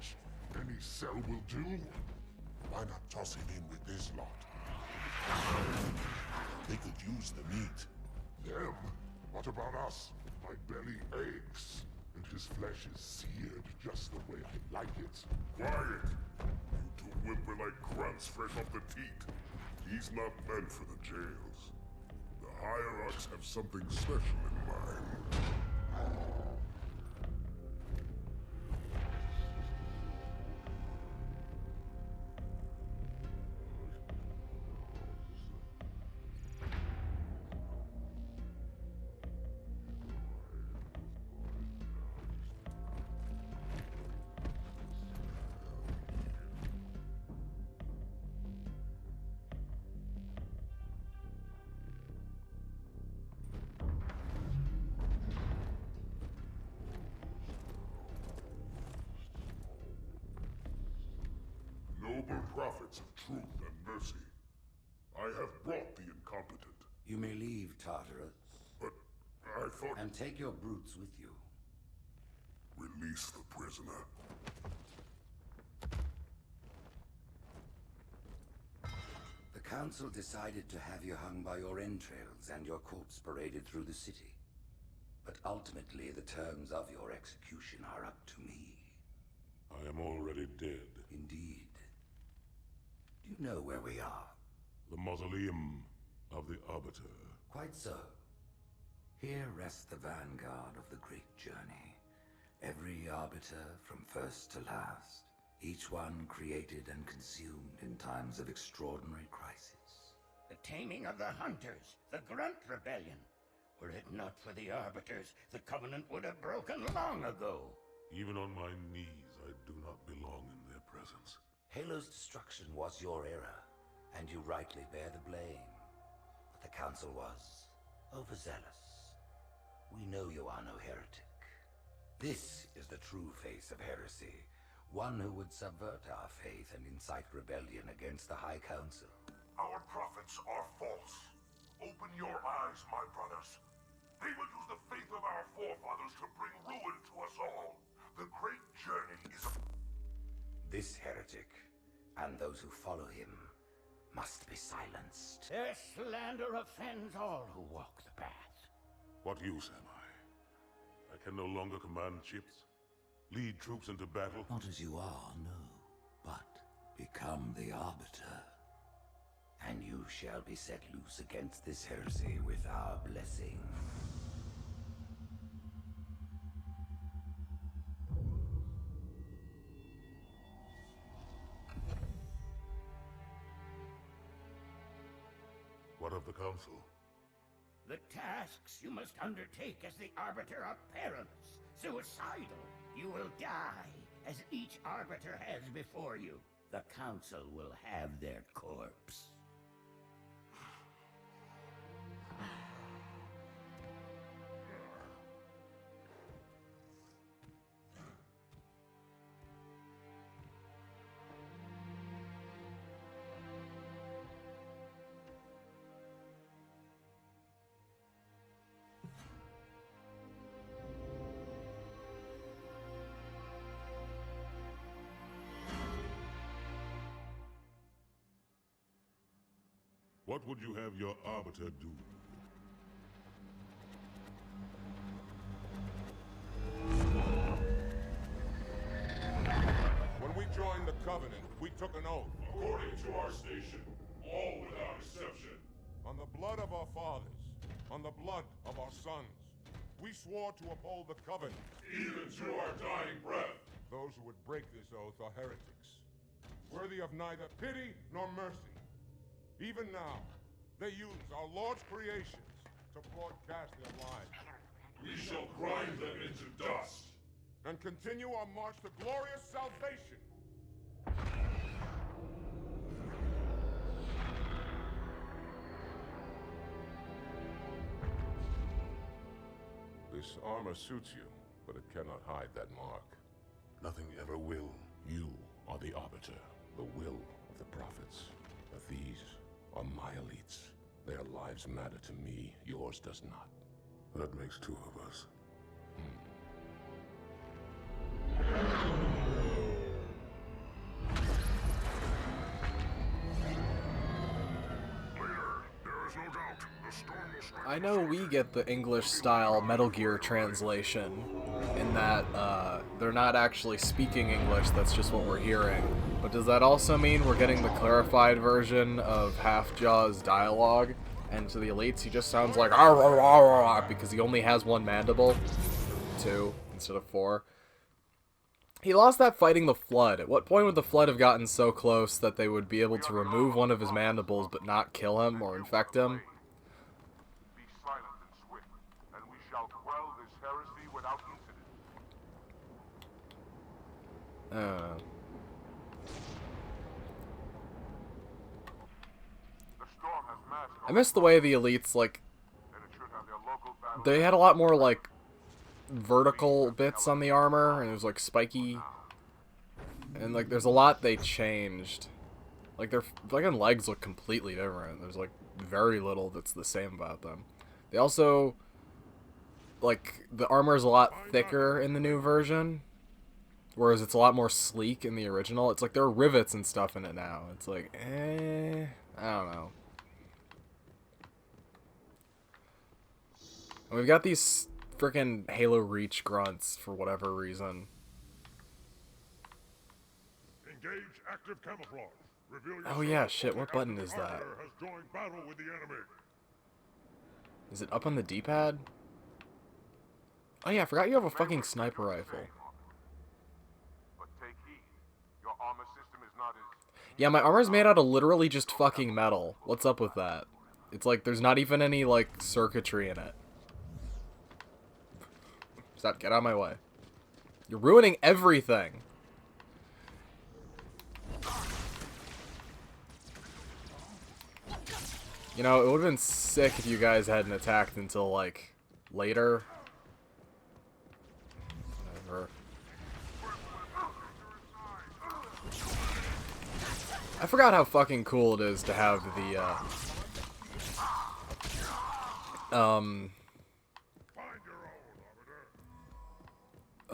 carnage. Any cell will do. Why not toss him in with this lot? They could use the meat. Them? What about us? My belly aches, and his flesh is seared just the way I like it. Quiet! You two whimper like grunts fresh off the teat. He's not meant for the jails. The hierarchs have something special in mind. Noble prophets of truth and mercy, I have brought the incompetent. You may leave, Tartarus. But I thought... And take your brutes with you. Release the prisoner. The council decided to have you hung by your entrails and your corpse paraded through the city. But ultimately, the terms of your execution are up to me. I am already dead. Indeed. Do you know where we are? The mausoleum of the Arbiter. Quite so. Here rests the vanguard of the great journey. Every Arbiter from first to last. Each one created and consumed in times of extraordinary crisis. The taming of the Hunters, the Grunt Rebellion. Were it not for the Arbiters, the Covenant would have broken long ago. Even on my knees, I do not belong in their presence. Halo's destruction was your error, and you rightly bear the blame. But the Council was overzealous. We know you are no heretic. This is the true face of heresy, one who would subvert our faith and incite rebellion against the High Council. Our prophets are false. Open your eyes, my brothers. They will use the faith of our forefathers to bring ruin to us all. The great journey is... This heretic, and those who follow him, must be silenced. Their slander offends all who walk the path. What use am I? I can no longer command ships, lead troops into battle. Not as you are, no, but become the Arbiter. And you shall be set loose against this heresy with our blessing. What of the Council? The tasks you must undertake as the Arbiter are perilous, suicidal. You will die, as each Arbiter has before you. The Council will have their corpse. What would you have your Arbiter do? When we joined the Covenant, we took an oath. According to our station, all without exception. On the blood of our fathers, on the blood of our sons, we swore to uphold the Covenant. Even to our dying breath. Those who would break this oath are heretics, worthy of neither pity nor mercy. Even now, they use our Lord's creations to broadcast their lies. We shall grind them into dust. And continue our march to glorious salvation. This armor suits you, but it cannot hide that mark. Nothing ever will. You are the Arbiter, the will of the prophets. But these are my elites. Their lives matter to me, yours does not. That makes two of us. I know we get the English-style Metal Gear translation, in that they're not actually speaking English, that's just what we're hearing. But does that also mean we're getting the clarified version of Half-Jaw's dialogue? And to the elites, he just sounds like "Arr, arr, arr, arr," because he only has one mandible. 2 instead of 4. He lost that fighting the Flood. At what point would the Flood have gotten so close that they would be able to remove one of his mandibles but not kill him or infect him? Be silent and swift, and we shall quell this heresy without incident. The storm has massed. I miss the way the elites, like, they had a lot more, like, vertical bits on the armor, and it was, like, spiky. And, like, there's a lot they changed. Like, their fucking legs look completely different. There's, like, very little that's the same about them. They also, like, the armor is a lot thicker in the new version, whereas it's a lot more sleek in the original. It's like there are rivets and stuff in it now. It's like, I don't know. And we've got these frickin' Halo Reach grunts for whatever reason. Engage active camouflage. Oh yeah, shit, what button is that? Has joined battle with the enemy. Is it up on the D-pad? Oh yeah, I forgot you have a fucking sniper rifle. But take heed. Your armor system is not as... Yeah, my armor's made out of literally just fucking metal. What's up with that? It's like there's not even any, like, circuitry in it. Stop, get out of my way. You're ruining everything. You know, it would have been sick if you guys hadn't attacked until, like, later. Whatever. I forgot how fucking cool it is to have the,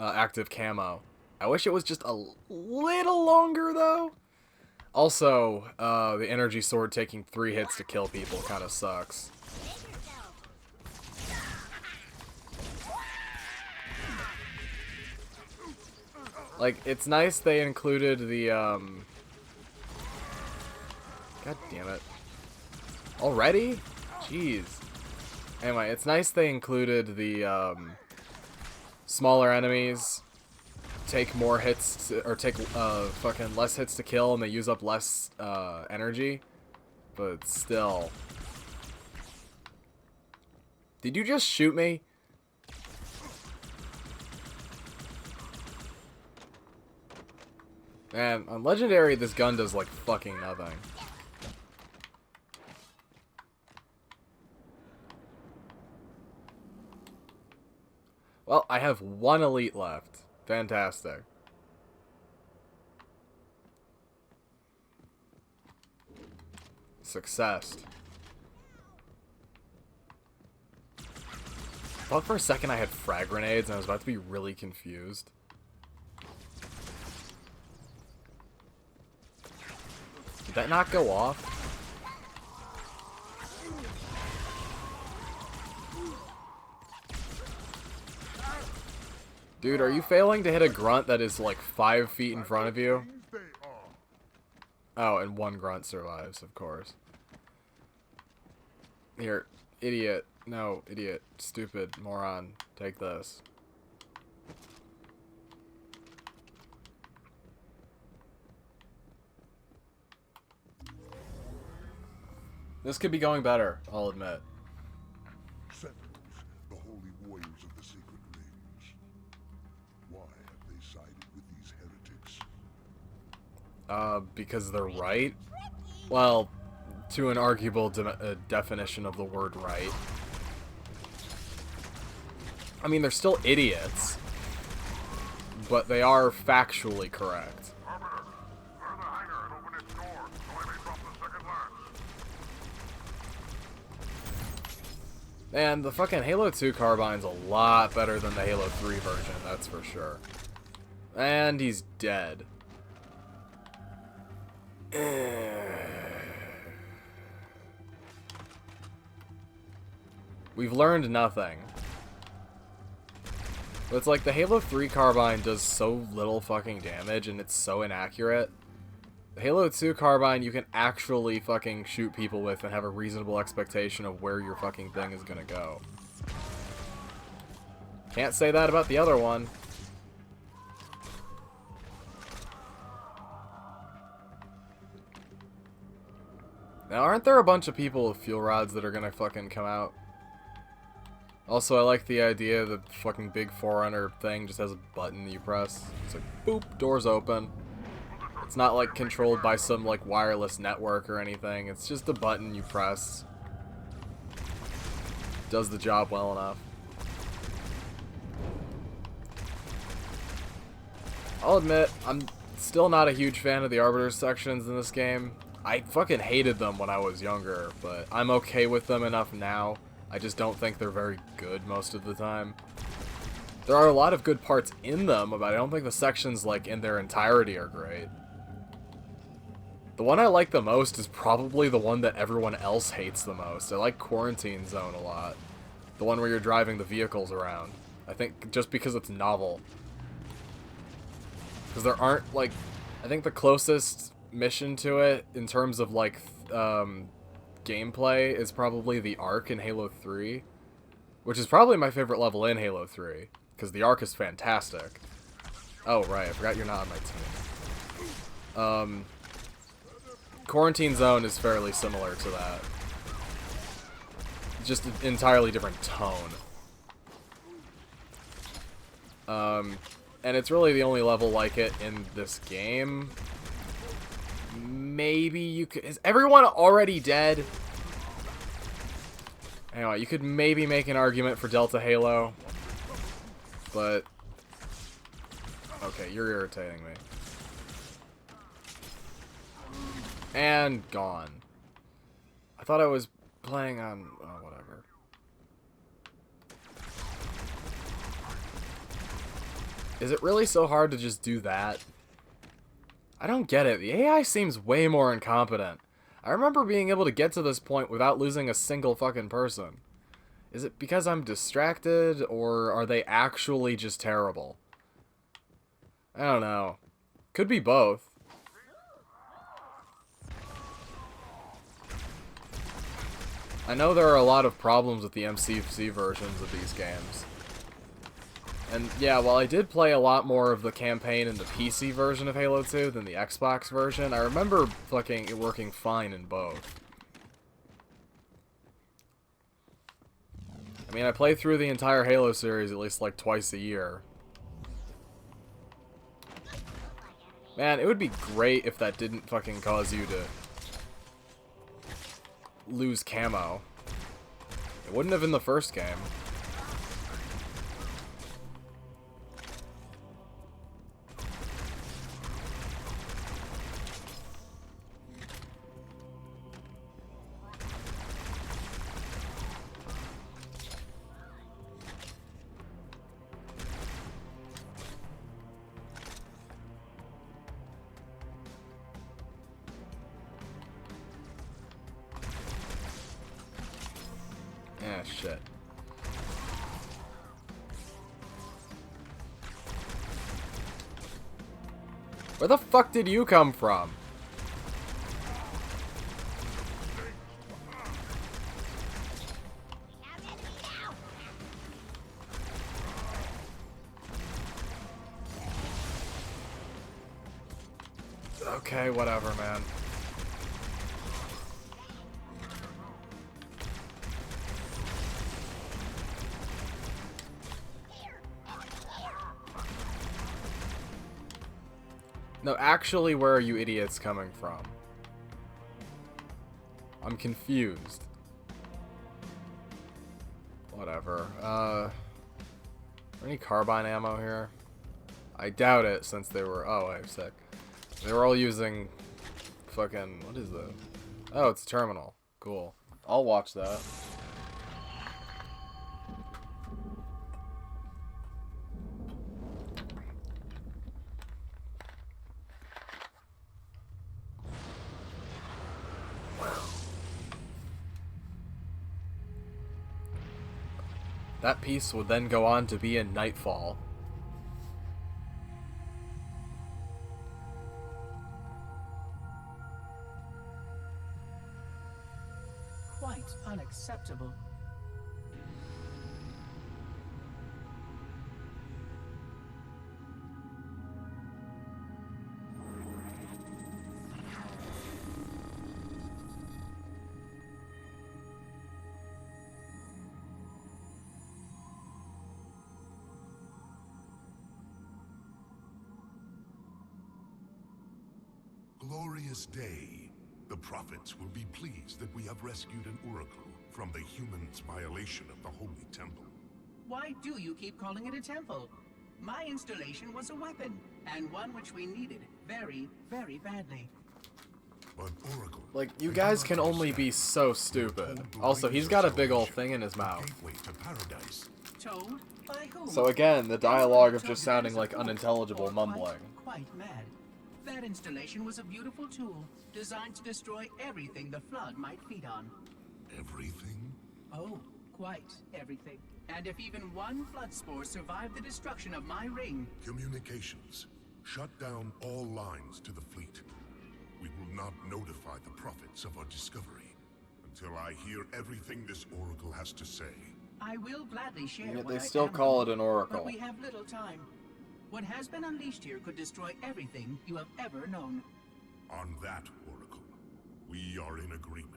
active camo. I wish it was just a little longer, though. Also, the energy sword taking 3 hits to kill people kind of sucks. Like, it's nice they included the, God damn it. Already? Jeez. Anyway, it's nice they included the, smaller enemies take more hits to, or take fucking less hits to kill, and they use up less energy, but still. Did you just shoot me? Man, on Legendary this gun does like fucking nothing. Well, I have 1 elite left. Fantastic. Success. I thought for a second I had frag grenades and I was about to be really confused. Did that not go off? Dude, are you failing to hit a grunt that is like 5 feet in front of you? Oh, and 1 grunt survives, of course. Here, idiot. No, idiot. Stupid moron. Take this. This could be going better, I'll admit. Sentinels, the holy warriors of the sacred rings. Why have they sided with these heretics? Because they're right? Well, to an arguable definition of the word right. I mean, they're still idiots, but they are factually correct. Arbiter, clear the hangar and open its door so I may drop the second lance. And the fucking Halo 2 carbine's a lot better than the Halo 3 version, that's for sure. And he's dead. We've learned nothing. But it's like the Halo 3 carbine does so little fucking damage and it's so inaccurate. The Halo 2 carbine you can actually fucking shoot people with and have a reasonable expectation of where your fucking thing is gonna go. Can't say that about the other one. Now, aren't there a bunch of people with fuel rods that are gonna fucking come out? Also, I like the idea that the fucking big Forerunner thing just has a button that you press. It's like, boop, doors open. It's not like controlled by some like wireless network or anything. It's just a button you press. Does the job well enough. I'll admit, I'm still not a huge fan of the Arbiter sections in this game. I fucking hated them when I was younger, but I'm okay with them enough now. I just don't think they're very good most of the time. There are a lot of good parts in them, but I don't think the sections, like, in their entirety are great. The one I like the most is probably the one that everyone else hates the most. I like Quarantine Zone a lot. The one where you're driving the vehicles around. I think just because it's novel. Because there aren't, like... I think the closest mission to it, in terms of, like, gameplay, is probably the Ark in Halo 3. Which is probably my favorite level in Halo 3. Because the Ark is fantastic. Oh, right, I forgot you're not on my team. Quarantine Zone is fairly similar to that. Just an entirely different tone. And it's really the only level like it in this game. Maybe you could... Is everyone already dead? Anyway, you could maybe make an argument for Delta Halo. But... Okay, you're irritating me. And gone. I thought I was playing on... Oh, whatever. Is it really so hard to just do that? I don't get it. The AI seems way more incompetent. I remember being able to get to this point without losing a single fucking person. Is it because I'm distracted, or are they actually just terrible? I don't know. Could be both. I know there are a lot of problems with the MCC versions of these games. And yeah, while I did play a lot more of the campaign in the PC version of Halo 2 than the Xbox version, I remember fucking it working fine in both. I mean, I play through the entire Halo series at least like twice a year. Man, it would be great if that didn't fucking cause you to lose camo. It wouldn't have in the first game. Ah, shit. Where the fuck did you come from? Okay, whatever, man. No, actually, where are you idiots coming from? I'm confused. Whatever. Any carbine ammo here? I doubt it, since they were... Oh, I'm sick. They were all using... Fucking... What is this? Oh, it's a terminal. Cool. I'll watch that. That piece would then go on to be in Nightfall. Quite unacceptable. Glorious day. The prophets will be pleased that we have rescued an oracle from the humans' violation of the Holy Temple. Why do you keep calling it a temple? My installation was a weapon, and one which we needed very, very badly. But Oracle... Like, you guys can only be so stupid. Also, he's got a big old thing in his mouth. Gateway to paradise. Told? By whom? So again, the dialogue of just sounding like unintelligible mumbling. Quite mad. That installation was a beautiful tool, designed to destroy everything the Flood might feed on. Everything? Oh, quite everything. And if even one Flood spore survived the destruction of my ring... Communications. Shut down all lines to the fleet. We will not notify the prophets of our discovery until I hear everything this oracle has to say. I will gladly share Yet what they I still am call it learning, an oracle. But we have little time. What has been unleashed here could destroy everything you have ever known. On that, Oracle, we are in agreement.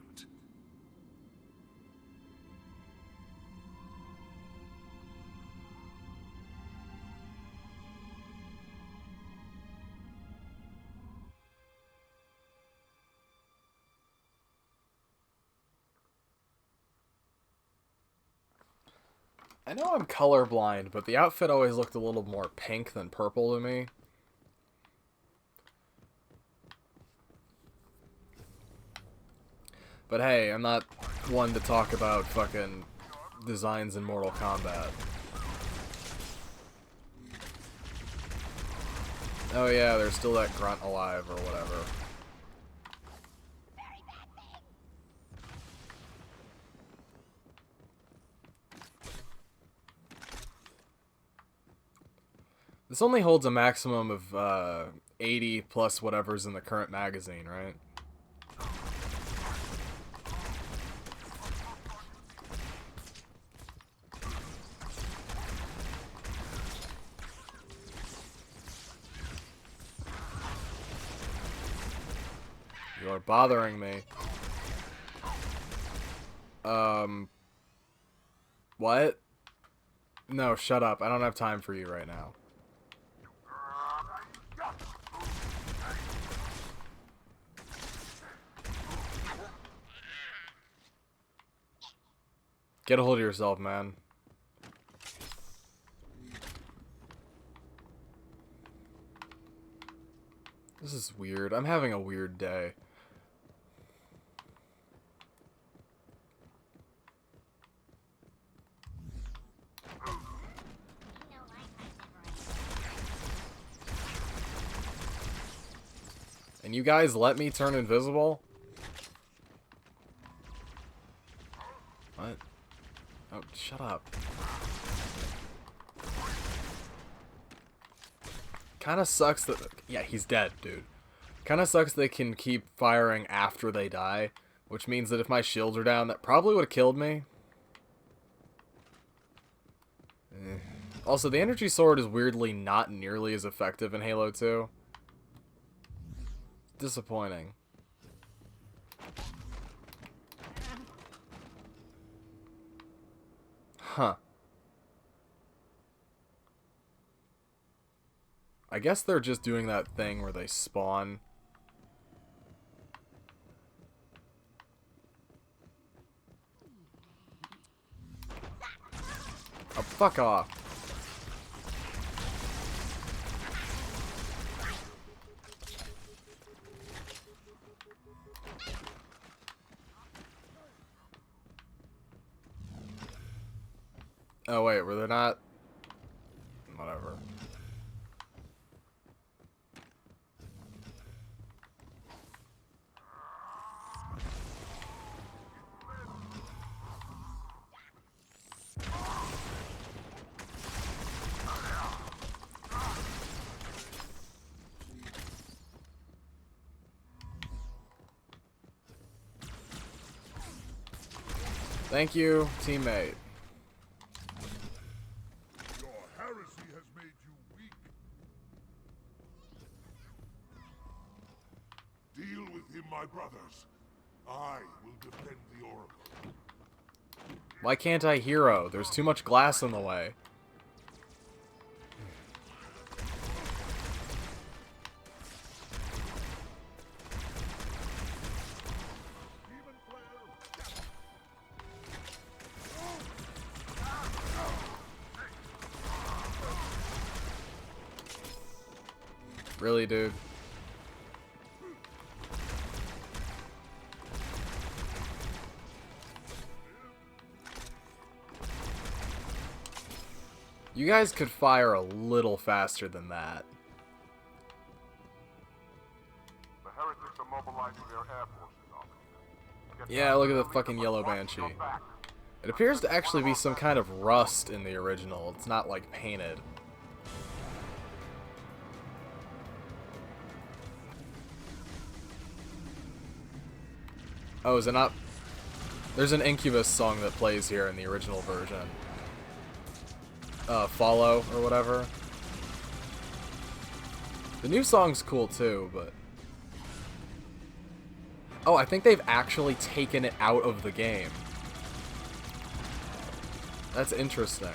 I know I'm colorblind, but the outfit always looked a little more pink than purple to me. But hey, I'm not one to talk about fucking designs in Mortal Kombat. Oh yeah, there's still that grunt alive or whatever. This only holds a maximum of 80 plus whatever's in the current magazine, right? You are bothering me. What? No, shut up. I don't have time for you right now. Get a hold of yourself, man. This is weird. I'm having a weird day. And you guys let me turn invisible? What? Oh, shut up. Kinda sucks that... Yeah, he's dead, dude. Kinda sucks they can keep firing after they die, which means that if my shields are down, that probably would have killed me. Also, the energy sword is weirdly not nearly as effective in Halo 2. Disappointing. Huh. I guess they're just doing that thing where they spawn. Oh, fuck off. Oh, wait, were they not? Whatever. Thank you, teammate. Your heresy has made you weak. Deal with him, my brothers. I will defend the Oracle. Why can't I hero? There's too much glass in the way. Really, dude? You guys could fire a little faster than that. The heretics are mobilizing their air forces, Arbiter. Yeah, look at the fucking yellow banshee. It appears to actually be some kind of rust in the original. It's not like painted. Oh, is it not? There's an Incubus song that plays here in the original version. Follow or whatever. The new song's cool too, but... Oh, I think they've actually taken it out of the game. That's interesting.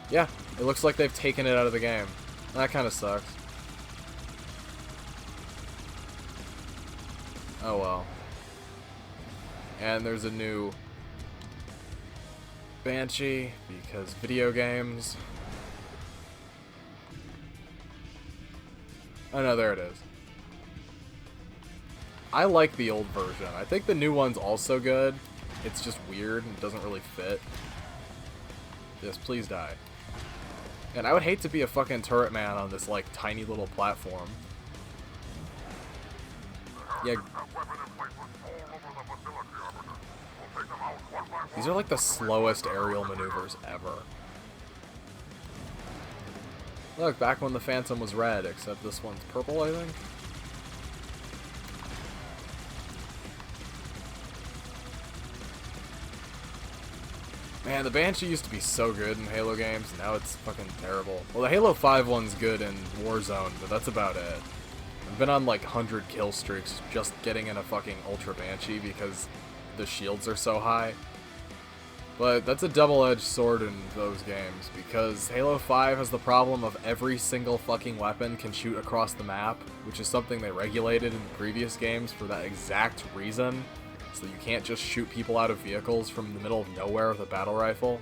Yeah, it looks like they've taken it out of the game. That kind of sucks. Oh well. And there's a new Banshee, because video games. Oh no, there it is. I like the old version. I think the new one's also good. It's just weird and doesn't really fit. Yes, please die. And I would hate to be a fucking turret man on this, like, tiny little platform. Yeah. These are like the slowest aerial maneuvers ever. Look, back when the Phantom was red, except this one's purple, I think. Man, the Banshee used to be so good in Halo games, now it's fucking terrible. Well, the Halo 5 one's good in Warzone, but that's about it. I've been on like 100 kill streaks just getting in a fucking Ultra Banshee because the shields are so high. But that's a double-edged sword in those games, because Halo 5 has the problem of every single fucking weapon can shoot across the map, which is something they regulated in previous games for that exact reason, so you can't just shoot people out of vehicles from the middle of nowhere with a battle rifle.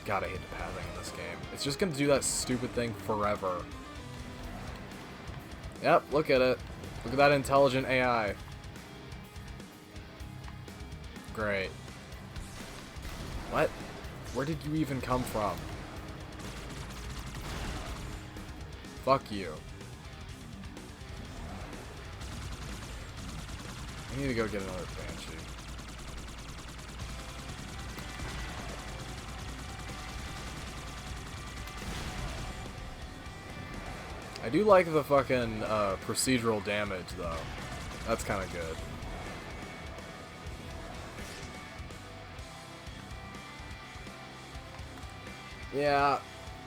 God, I hate the pathing in this game. It's just gonna do that stupid thing forever. Yep, look at it. Look at that intelligent AI. Great. What? Where did you even come from? Fuck you. I need to go get another Banshee. I do like the fucking procedural damage, though. That's kind of good. Yeah,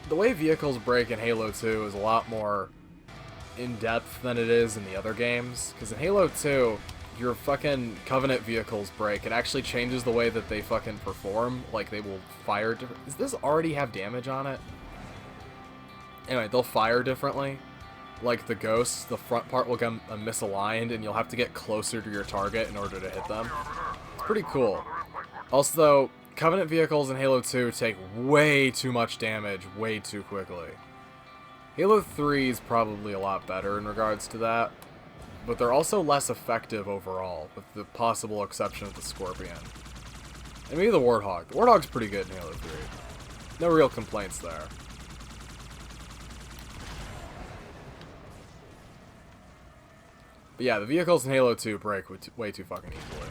the way vehicles break in Halo 2 is a lot more in-depth than it is in the other games. Because in Halo 2, your fucking Covenant vehicles break. It actually changes the way that they fucking perform. Like, they will fire different... Does this already have damage on it? Anyway, they'll fire differently. Like the ghosts, the front part will get misaligned, and you'll have to get closer to your target in order to hit them. It's pretty cool. Also, Covenant vehicles in Halo 2 take way too much damage way too quickly. Halo 3 is probably a lot better in regards to that, but they're also less effective overall, with the possible exception of the Scorpion. And maybe the Warthog. The Warthog's pretty good in Halo 3. No real complaints there. But yeah, the vehicles in Halo 2 break way too fucking easily.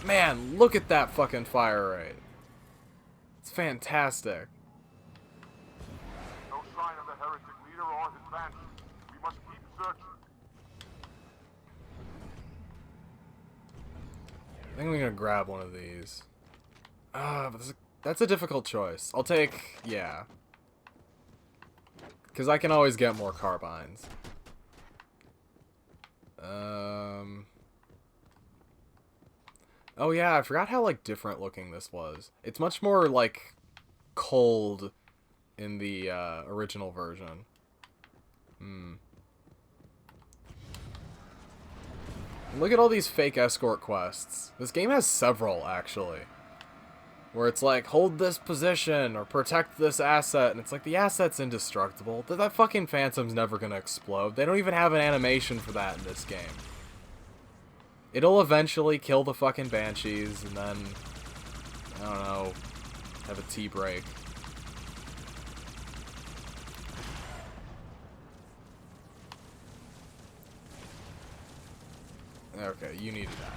Man, look at that fucking fire rate. It's fantastic. No sign of the heretic leader or his banshee. We must keep searching. I think I'm gonna grab one of these. But that's a difficult choice. I'll take, yeah. Because I can always get more carbines. Oh yeah, I forgot how, like, different looking this was. It's much more, like, cold in the, original version. Look at all these fake escort quests. This game has several, actually. Where it's like, hold this position, or protect this asset, and it's like, the asset's indestructible. That fucking Phantom's never gonna explode. They don't even have an animation for that in this game. It'll eventually kill the fucking Banshees, and then, I don't know, have a tea break. Okay, you needed that.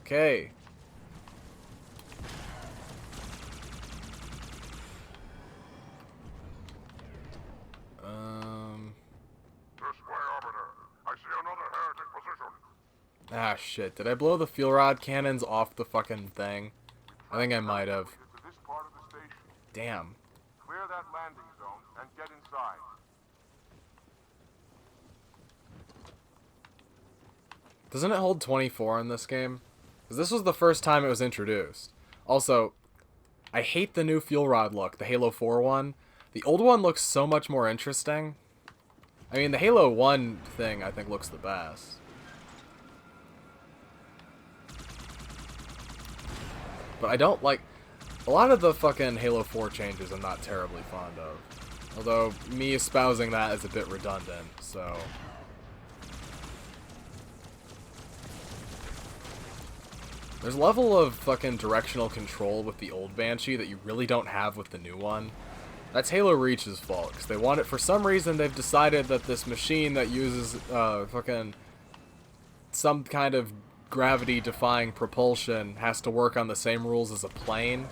Okay. This way, Arbiter. I see another heretic position. Ah, shit. Did I blow the fuel rod cannons off the fucking thing? I think I might have. To this part of the station. Damn. Clear that landing zone and get inside. Doesn't it hold 24 in this game? Because this was the first time it was introduced. Also, I hate the new fuel rod look, the Halo 4 one. The old one looks so much more interesting. I mean, the Halo 1 thing, I think, looks the best. But I don't like... A lot of the fucking Halo 4 changes I'm not terribly fond of. Although, me espousing that is a bit redundant, so... There's a level of fucking directional control with the old Banshee that you really don't have with the new one. That's Halo Reach's fault, because they want it, for some reason they've decided that this machine that uses, fucking some kind of gravity-defying propulsion has to work on the same rules as a plane.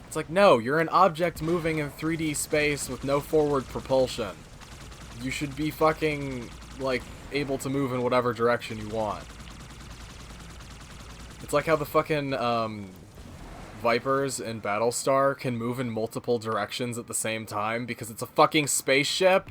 It's like, no, you're an object moving in 3D space with no forward propulsion. You should be fucking, like, able to move in whatever direction you want. It's like how the fucking, Vipers in Battlestar can move in multiple directions at the same time because it's a fucking spaceship.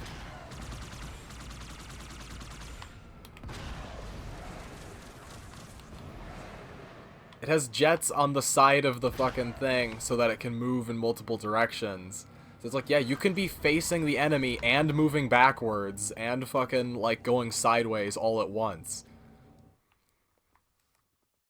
It has jets on the side of the fucking thing so that it can move in multiple directions. So it's like, yeah, you can be facing the enemy and moving backwards and fucking, like, going sideways all at once.